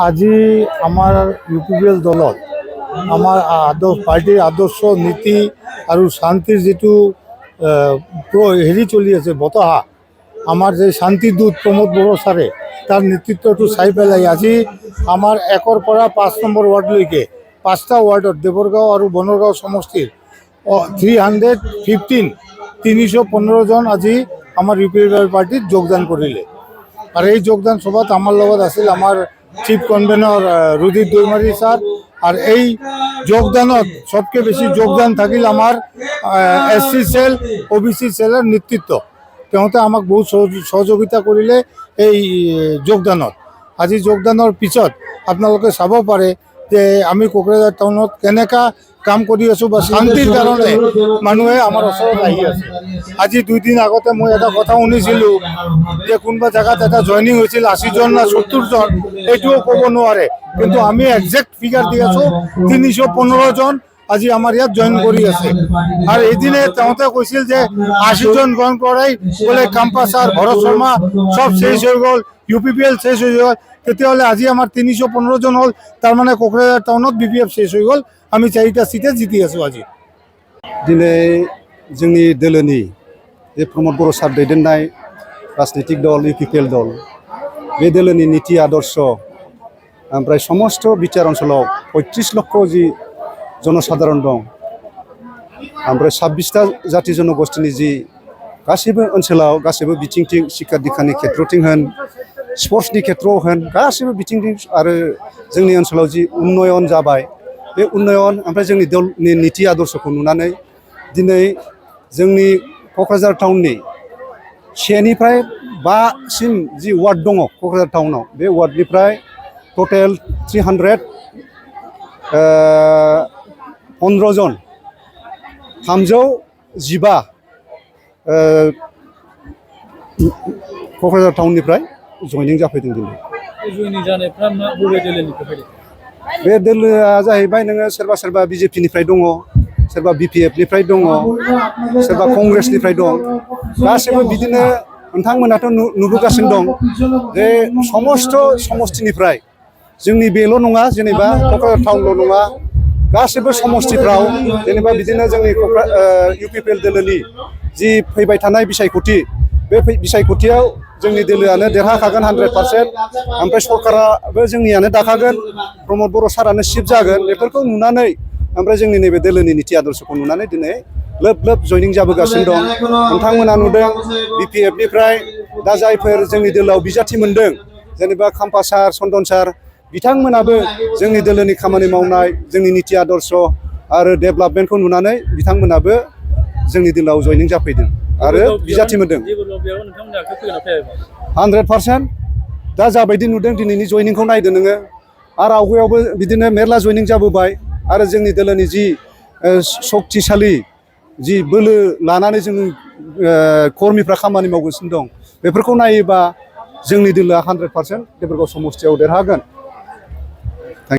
আজি আমাৰ ইউপিপিএল দলত আমাৰ পাৰ্টিৰ আদৰ্শ নীতি আৰু শান্তিৰ যিটো হেৰি চলি আছে বতাহা আমাৰ যে শান্তিদূত প্ৰমোদ বড়ো ছাৰে তাৰ নেতৃত্বটো চাই পেলাই আজি আমাৰ 1ৰ পৰা 5 নম্বৰ ৱাৰ্ডলৈকে 5টা ৱাৰ্ডত দেৱৰগাঁও আৰু বনৰগাঁও সমষ্টিৰ 315 জন আজি আমাৰ ইউপিপিএল পাৰ্টিত যোগদান কৰিলে। আর এই যোগদান সভাত আমার লগত আছিল আমার চিফ কনভেনর রুদিত দৈমারি স্যার। আর এই যোগদানত সবকে বেশি যোগদান থাকিল আমার এসসি সেল ওবিসি সেলের নেতৃত্ব। তেঁতে আমাক বহুত সহযোগিতা কৰিলে এই যোগদানত। আজি যোগদানৰ পিছত আপোনালোকে চাব পাৰে যে আমি কোকৰাঝাৰ টাউনত কেনেকা কাম কৰি আছোঁ বা শান্তিৰ কাৰণে মানুহে আমাৰ ওচৰত আহি আছে। আজি 2 দিন আগতে মই এটা কথা শুনিছিলোঁ যে কোনোবা জেগাত এটা জইনিং হৈছিল 80 জন না 70 জন, এইটোও ক'ব নোৱাৰে, কিন্তু আমি একজেক্ট ফিগাৰ দি আছোঁ 315 জন আজি আমাৰ ইয়াত জইন কৰি আছে। আৰু এদিনে তেওঁতে কৈছিল যে 80 জন জইন কৰাই বোলে কাম্পা ছাৰ ভৰত শৰ্মা সব শেষ হৈ গ'ল, ইউপিপিএল শেষ হৈ গ'ল। তেতিয়াহ'লে আজি আমাৰ 315 জন হ'ল, তাৰমানে কোকৰাঝাৰ টাউনত বিপিএফ শেষ হৈ গ'ল। আমি 4টা সিটে জিতি আছোঁ। আজি दिनै जोंनि दोलोनि जे प्रमोद बर' सार दैदेननाय राजनीतिक दल इउपिपिएल दल बे दोलोनि नीति आदर्श ओमफ्राय समस्त बिटिआर ओनसोलाव 35 लक्ष जि जनसाधारण दं, ओमफ्राय 26टा जाति जनगोष्ठीनि जि गासैबो ओनसोलाव गासैबो बिथिंथिं शिक्षा दीक्षानि खेत्रथिं होन स्पर्ट्सनि खेत्रआव होन गासैबो बिथिंथिं आरो जोंनि ओनसोलाव जि उन्नयन जाबाय बे उन्नयन ओमफ्राय जोंनि दलनि नीति आदर्शखौ नुनानै दिनै जोंनि क'क्राझार टाउननि 1निफ्राय 5सिम जि वार्ड दङ क'क्राझार टाउनाव, बे वार्डनिफ्राय टटेल 315 जन 315 क'क्राझार टाउननिफ्राय जइनिं जाफैदों। दिनै जइनिं जानायफ्रा मा बबे दोलोनिफ्राय फैदों? बे दोलोआ जाहैबाय नोङो सोरबा बिजेपिनिफ्राय दङ, सोरबा बिपिएफनिफ्राय दङ, सोरबा कंग्रेसनिफ्राय दं। गासैबो बिदिनो नोंथांमोनाथ' नुबोगासिनो दं जे समस्त समष्टिनिफ्राय जोंनि बेल' नङा, जेनेबा क'क्राझार टाउनल' नङा, गासैबो समष्टिफ्राव जेनेबा बिदिनो जोंनि इउपिपिएल दोलोनि जि फैबाय थानाय बिसायख'थि बे बिसायख'थियाव जोंनि दोलोआनो देरहाखागोन 100%। ओमफ्राय सरकाराबो जोंनियानो दाखागोन, प्रमोद बर' सारानो चिफ जागोन। बेफोरखौ नुनानै ओमफ्राय जोंनि नैबे दोलोनि नीति आदर्शखौ नुनानै दिनै लोब लोब जइनिं जाबोगासिनो दं। नोंथांमोना नुदों बिपिएफनिफ्राय दा जायफोर जोंनि दोलोआव बिजाथि मोनदों, जेनेबा खाम्फा सार चन्दन सार, बिथांमोनाबो जोंनि दोलोनि खामानि मावनाय जोंनि नीति आदर्श आरो डेभेलपमेन्टखौ नुनानै बिथांमोनाबो जोंनि दोलोआव जइनिं जाफैदों आरो बिजाथि मोनदों। 100% दा जाबायदि नुदों दिनैनि जइनिंखौ नायदो नोङो, आरो आवगायावबो बिदिनो मेरला जइनिं जाबोबाय। आरो जोंनि दोलोनि जि शक्तिशाली जि बोलो लानानै जोंनि कर्मिफ्रा खामानि मावगासिनो दं, बेफोरखौ नायोबा जोंनि दोलोआ 100% देबरगाव समष्टियाव देरहागोन।